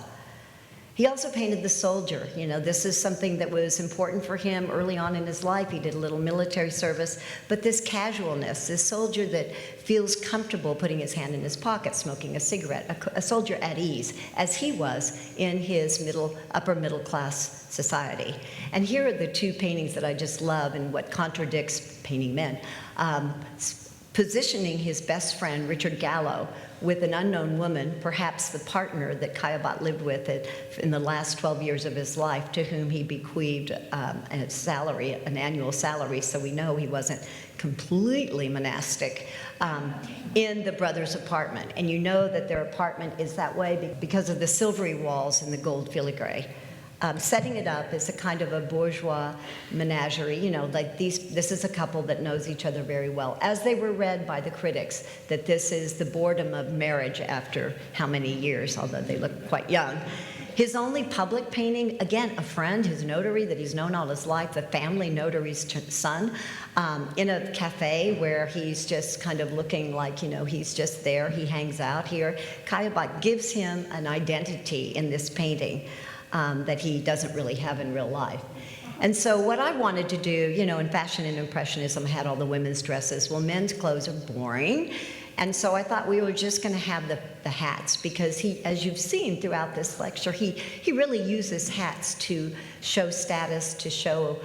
He also painted the soldier. You know, this is something that was important for him early on in his life. He did a little military service, but this casualness, this soldier that feels comfortable putting his hand in his pocket, smoking a cigarette, a soldier at ease, as he was in his upper middle class society. And here are the two paintings that I just love and what contradicts painting men. Positioning his best friend, Richard Gallo, with an unknown woman, perhaps the partner that Caillebotte lived with in the last 12 years of his life, to whom he bequeathed an annual salary, so we know he wasn't completely monastic, in the brothers' apartment. And you know that their apartment is that way because of the silvery walls and the gold filigree. Setting it up as a kind of a bourgeois menagerie, you know, like this is a couple that knows each other very well, as they were read by the critics, that this is the boredom of marriage after how many years, although they look quite young. His only public painting, again, a friend, his notary that he's known all his life, the family notary's son, in a cafe where he's just kind of looking like, you know, he's just there, he hangs out here. Caillebotte gives him an identity in this painting that he doesn't really have in real life. And so what I wanted to do, you know, in fashion and impressionism, I had all the women's dresses. Well, men's clothes are boring. And so I thought we were just going to have the hats, because he, as you've seen throughout this lecture, he really uses hats to show status, to show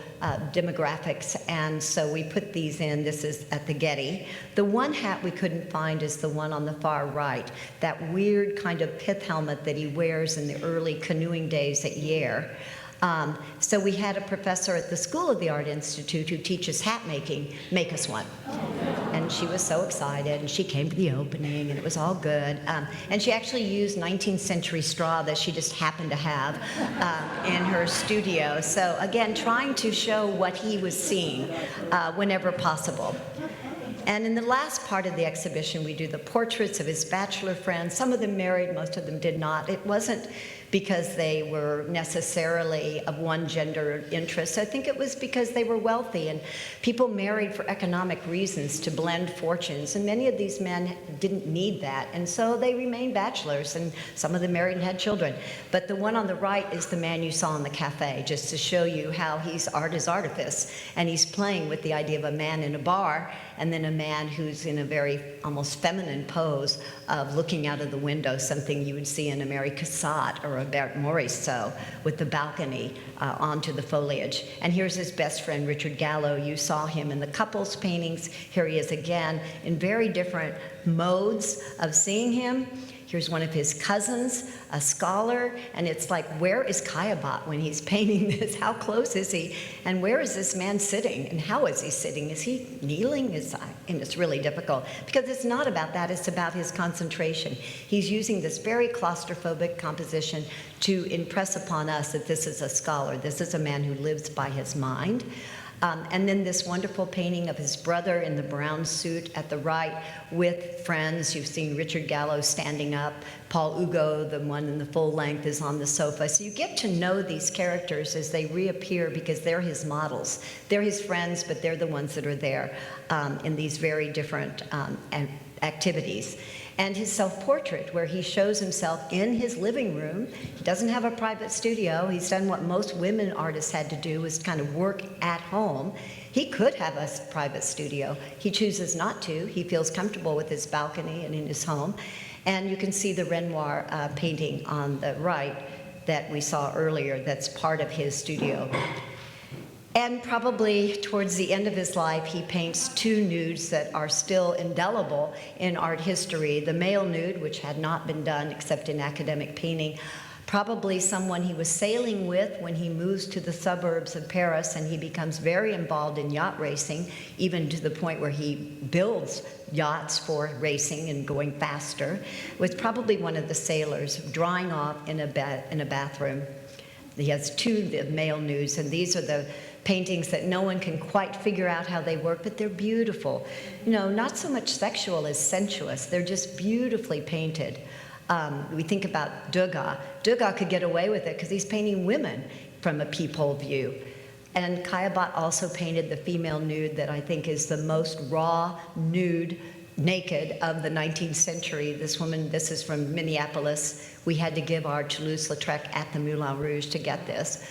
demographics, and so we put these in. This is at the Getty. The one hat we couldn't find is the one on the far right, that weird kind of pith helmet that he wears in the early canoeing days at Yale. So we had a professor at the School of the Art Institute who teaches hat making make us one. And she was so excited, and she came to the opening, and it was all good. And she actually used 19th century straw that she just happened to have in her studio. So again, trying to show what he was seeing whenever possible. And in the last part of the exhibition, we do the portraits of his bachelor friends. Some of them married, most of them did not. It wasn't because they were necessarily of one gender interest. I think it was because they were wealthy, and people married for economic reasons to blend fortunes, and many of these men didn't need that, and so they remained bachelors, and some of them married and had children. But the one on the right is the man you saw in the cafe, just to show you how art is artifice, and he's playing with the idea of a man in a bar, and then a man who's in a very almost feminine pose of looking out of the window, something you would see in a Mary Cassatt or or a Morisot, with the balcony onto the foliage. And here's his best friend, Richard Gallo. You saw him in the couples paintings. Here he is again in very different modes of seeing him. Here's one of his cousins, a scholar, and it's like, where is Caillebotte when he's painting this? How close is he? And where is this man sitting? And how is he sitting? Is he kneeling? And it's really difficult, because it's not about that, it's about his concentration. He's using this very claustrophobic composition to impress upon us that this is a scholar, this is a man who lives by his mind. And then this wonderful painting of his brother in the brown suit at the right with friends. You've seen Richard Gallo standing up. Paul Hugo, the one in the full length, is on the sofa. So you get to know these characters as they reappear, because they're his models. They're his friends, but they're the ones that are there in these very different activities. And his self-portrait, where he shows himself in his living room. He doesn't have a private studio. He's done what most women artists had to do, was kind of work at home. He could have a private studio. He chooses not to. He feels comfortable with his balcony and in his home. And you can see the Renoir painting on the right that we saw earlier that's part of his studio. And probably towards the end of his life, he paints two nudes that are still indelible in art history. The male nude, which had not been done except in academic painting, probably someone he was sailing with when he moves to the suburbs of Paris, and he becomes very involved in yacht racing, even to the point where he builds yachts for racing and going faster. Was probably one of the sailors drying off in a bathroom. He has two male nudes, and these are the paintings that no one can quite figure out how they work, but they're beautiful. You know, not so much sexual as sensuous. They're just beautifully painted. We think about Degas. Degas could get away with it because he's painting women from a peephole view. And Caillebotte also painted the female nude that I think is the most raw nude, naked of the 19th century. This woman, this is from Minneapolis. We had to give our Toulouse-Lautrec at the Moulin Rouge to get this.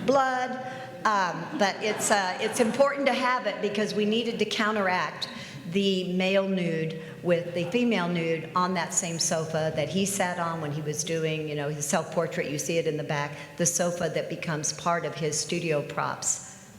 Blood. But it's important to have it, because we needed to counteract the male nude with the female nude on that same sofa that he sat on when he was doing, you know, his self-portrait. You see it in the back, the sofa that becomes part of his studio props.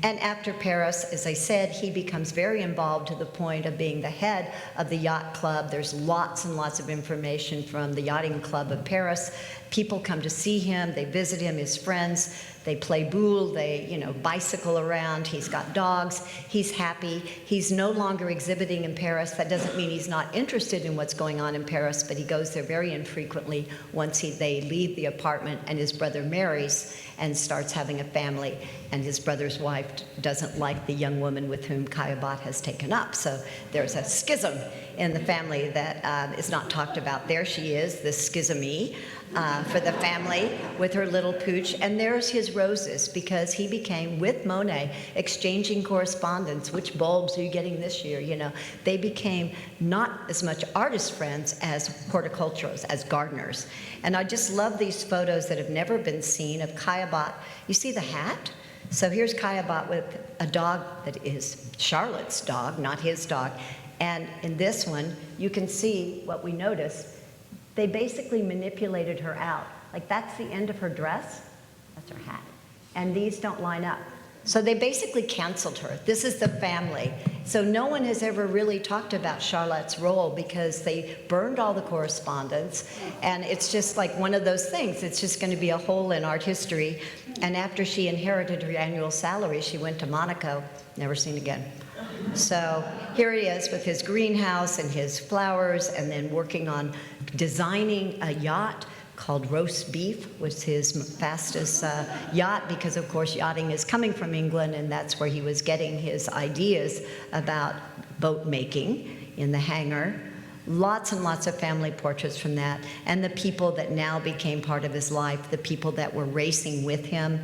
And after Paris, as I said, he becomes very involved to the point of being the head of the yacht club. There's lots and lots of information from the Yachting Club of Paris. People come to see him, they visit him, his friends, they play boule, they, you know, bicycle around. He's got dogs, he's happy. He's no longer exhibiting in Paris. That doesn't mean he's not interested in what's going on in Paris, but he goes there very infrequently once they leave the apartment and his brother marries and starts having a family. And his brother's wife doesn't like the young woman with whom Caillebotte has taken up. So there's a schism in the family that is not talked about. There she is, the schismie for the family with her little pooch. And there's his roses, because he became, with Monet, exchanging correspondence. Which bulbs are you getting this year? You know, they became not as much artist friends as horticulturalists, as gardeners. And I just love these photos that have never been seen of Caillebotte. You see the hat? So here's Caillebotte with a dog that is Charlotte's dog, not his dog. And in this one, you can see what we notice. They basically manipulated her out. Like, that's the end of her dress, that's her hat. And these don't line up. So they basically canceled her. This is the family. So no one has ever really talked about Charlotte's role, because they burned all the correspondence. And it's just like one of those things. It's just going to be a hole in art history. And after she inherited her annual salary, she went to Monaco, never seen again. So here he is with his greenhouse and his flowers, and then working on designing a yacht called Roast Beef, was his fastest yacht, because of course yachting is coming from England, and that's where he was getting his ideas about boat making, in the hangar. Lots and lots of family portraits from that, and the people that now became part of his life, the people that were racing with him.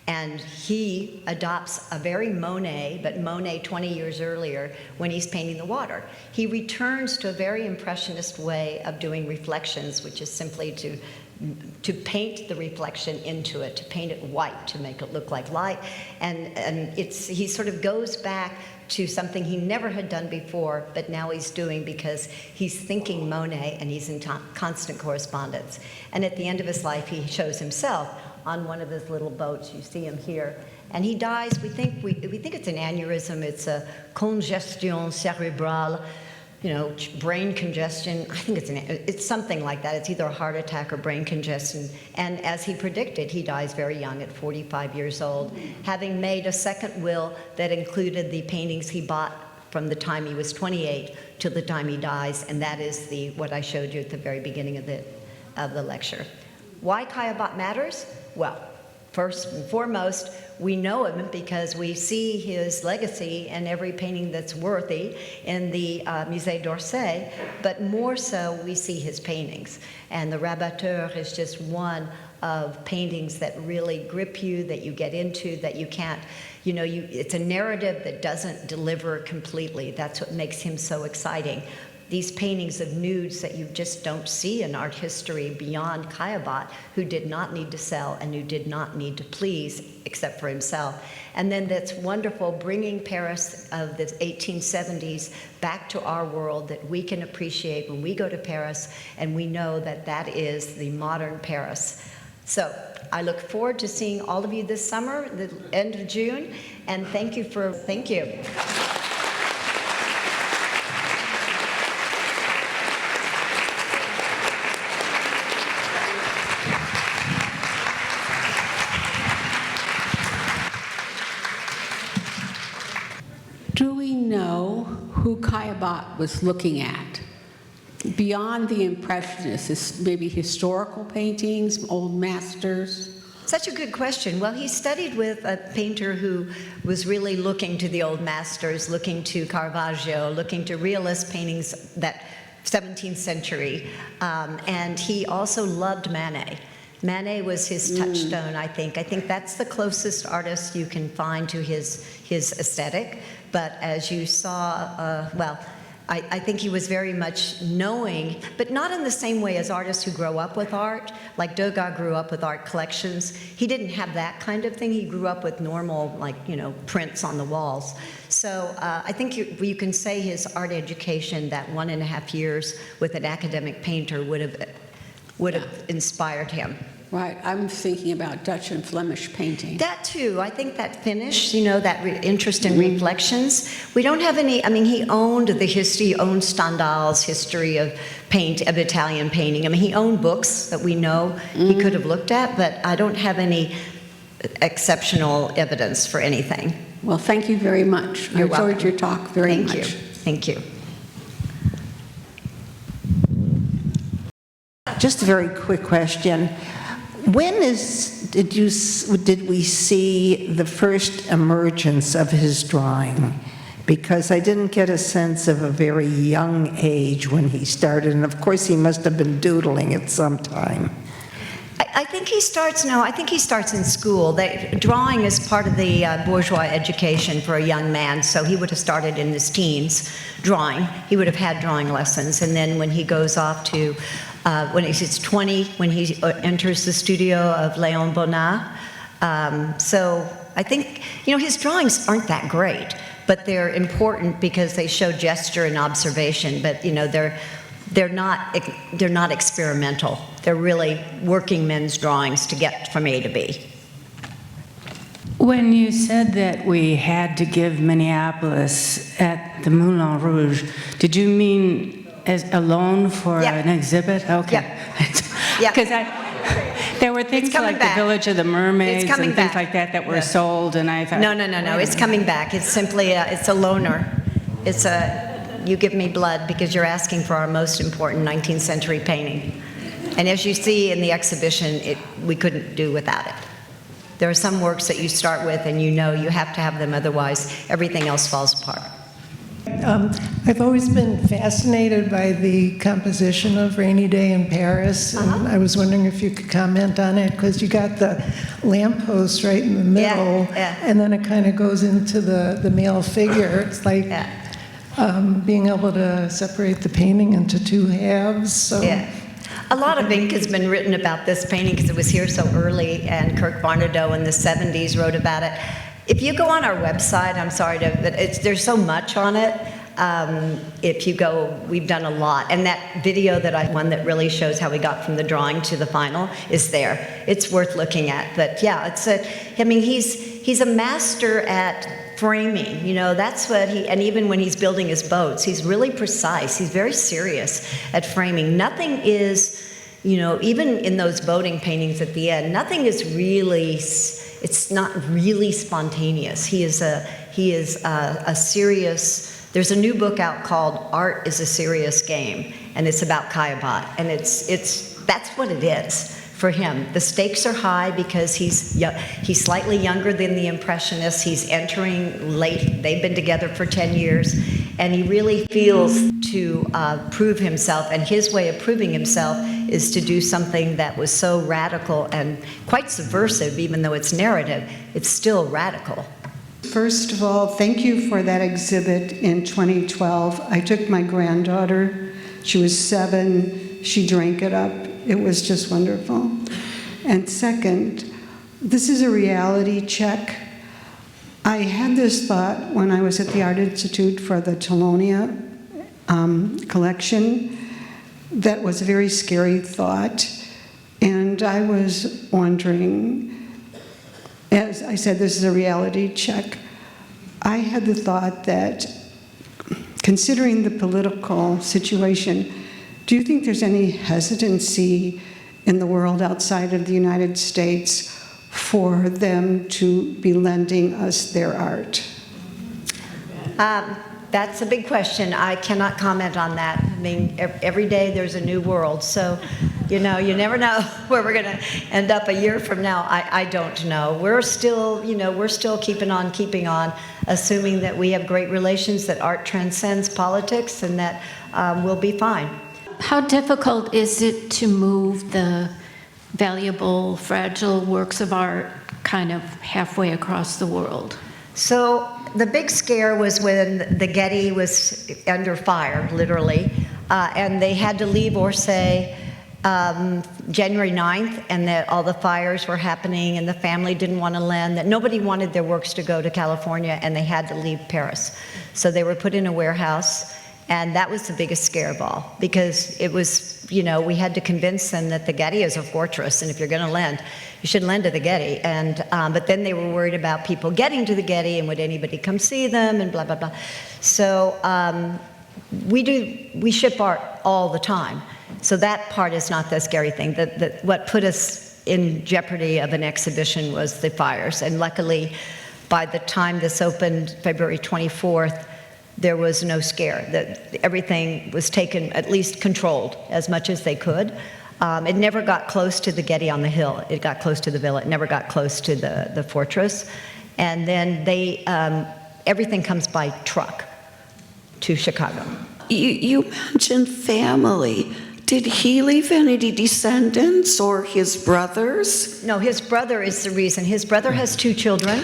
And he adopts a very Monet, but Monet 20 years earlier when he's painting the water. He returns to a very impressionist way of doing reflections, which is simply to paint the reflection into it, to paint it white, to make it look like light. And he sort of goes back to something he never had done before, but now he's doing because he's thinking Monet and he's in constant correspondence. And at the end of his life, he shows himself on one of his little boats. You see him here. And he dies, we think it's an aneurysm, it's a congestion cerebrale, brain congestion. I think it's something like that. It's either a heart attack or brain congestion. And as he predicted, he dies very young at 45 years old, having made a second will that included the paintings he bought from the time he was 28 till the time he dies, and that is what I showed you at the very beginning of the lecture. Why Caillebotte matters? Well, first and foremost, we know him because we see his legacy in every painting that's worthy in the Musée d'Orsay, but more so we see his paintings. And the Rabatteur is just one of paintings that really grip you, that you get into, that you can't, it's a narrative that doesn't deliver completely. That's what makes him so exciting. These paintings of nudes that you just don't see in art history beyond Caillebotte, who did not need to sell and who did not need to please except for himself. And then that's wonderful, bringing Paris of the 1870s back to our world that we can appreciate when we go to Paris, and we know that that is the modern Paris. So I look forward to seeing all of you this summer, the end of June, and thank you. Do we know who Caillebotte was looking at? Beyond the Impressionists, maybe historical paintings, old masters? Such a good question. Well, he studied with a painter who was really looking to the old masters, looking to Caravaggio, looking to realist paintings, that 17th century. And he also loved Manet. Manet was his touchstone, I think. I think that's the closest artist you can find to his aesthetic. But as you saw, I think he was very much knowing, but not in the same way as artists who grow up with art. Like Degas grew up with art collections. He didn't have that kind of thing. He grew up with normal, prints on the walls. So I think you can say his art education, that 1.5 years with an academic painter, would have inspired him. Right, I'm thinking about Dutch and Flemish painting. That too, I think that finish, that interest in reflections. We don't have any, he owned the history, he owned Stendhal's history of Italian painting. He owned books that we know he could have looked at, but I don't have any exceptional evidence for anything. Well, thank you very much. I enjoyed your talk very much. Thank you. Just a very quick question. When did we see the first emergence of his drawing? Because I didn't get a sense of a very young age when he started, and of course he must have been doodling at some time. I think he starts in school. Drawing is part of the bourgeois education for a young man, so he would have started in his teens drawing. He would have had drawing lessons, and then when he goes off to when he's 20, when he enters the studio of Léon Bonnat. So I think, his drawings aren't that great, but they're important because they show gesture and observation, but, they're not experimental. They're really working men's drawings to get from A to B. When you said that we had to give Minneapolis at the Moulin Rouge, did you mean as a loan for an exhibit? Okay. Yeah. Because there were things like the Village of the Mermaids and things like that were sold, and I thought... No, it's coming back. It's simply, it's a loaner. It's you give me blood because you're asking for our most important 19th century painting. And as you see in the exhibition, we couldn't do without it. There are some works that you start with and you have to have them, otherwise everything else falls apart. I've always been fascinated by the composition of Rainy Day in Paris, and I was wondering if you could comment on it, because you got the lamppost right in the middle, and then it kind of goes into the male figure. It's like being able to separate the painting into two halves. So. Yeah. A lot of ink has been written about this painting because it was here so early, and Kirk Barnadoe in the 70s wrote about it. If you go on our website, I'm sorry there's so much on it. If you go, we've done a lot. And that video one that really shows how we got from the drawing to the final is there. It's worth looking at. But yeah, he's a master at framing, that's what and even when he's building his boats, he's really precise. He's very serious at framing. Nothing is, even in those boating paintings at the end, nothing is really, it's not really spontaneous. He is a serious, there's a new book out called Art is a Serious Game, and it's about Caillebotte, and that's what it is. For him, the stakes are high because he's slightly younger than the Impressionists. He's entering late. They've been together for 10 years, and he really feels to prove himself. And his way of proving himself is to do something that was so radical and quite subversive, even though it's narrative. It's still radical. First of all, thank you for that exhibit in 2012. I took my granddaughter. She was 7. She drank it up. It was just wonderful. And second, this is a reality check. I had this thought when I was at the Art Institute for the Telonia collection. That was a very scary thought. And I was wondering, as I said, this is a reality check. I had the thought that, considering the political situation, do you think there's any hesitancy in the world outside of the United States for them to be lending us their art? That's a big question. I cannot comment on that. I mean, every day there's a new world. So, you never know where we're going to end up a year from now. I don't know. We're still keeping on, assuming that we have great relations, that art transcends politics, and that we'll be fine. How difficult is it to move the valuable, fragile works of art kind of halfway across the world? So the big scare was when the Getty was under fire, literally, and they had to leave Orsay January 9th, and that all the fires were happening, and the family didn't want to lend, that nobody wanted their works to go to California, and they had to leave Paris. So they were put in a warehouse. And that was the biggest scare of all, because it was, we had to convince them that the Getty is a fortress, and if you're going to lend, you should lend to the Getty. And but then they were worried about people getting to the Getty, and would anybody come see them, and blah blah blah. So we ship art all the time. So that part is not the scary thing. What put us in jeopardy of an exhibition was the fires, and luckily, by the time this opened, February 24th. There was no scare, that everything was taken, at least controlled, as much as they could. It never got close to the Getty on the Hill. It got close to the Villa. It never got close to the fortress. And then everything comes by truck to Chicago. You mentioned family. Did he leave any descendants or his brothers? No, his brother is the reason. His brother has 2 children,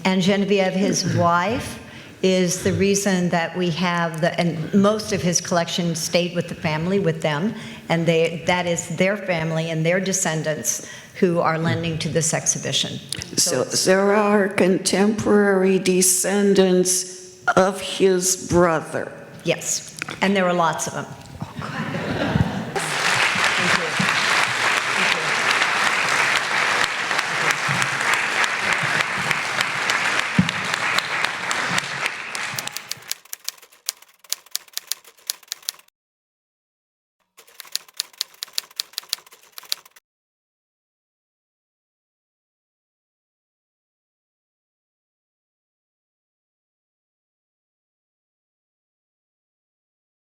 and Genevieve, his wife, is the reason that we have and most of his collection stayed with the family, with them, and that is their family and their descendants who are lending to this exhibition. So there are contemporary descendants of his brother? Yes, and there are lots of them.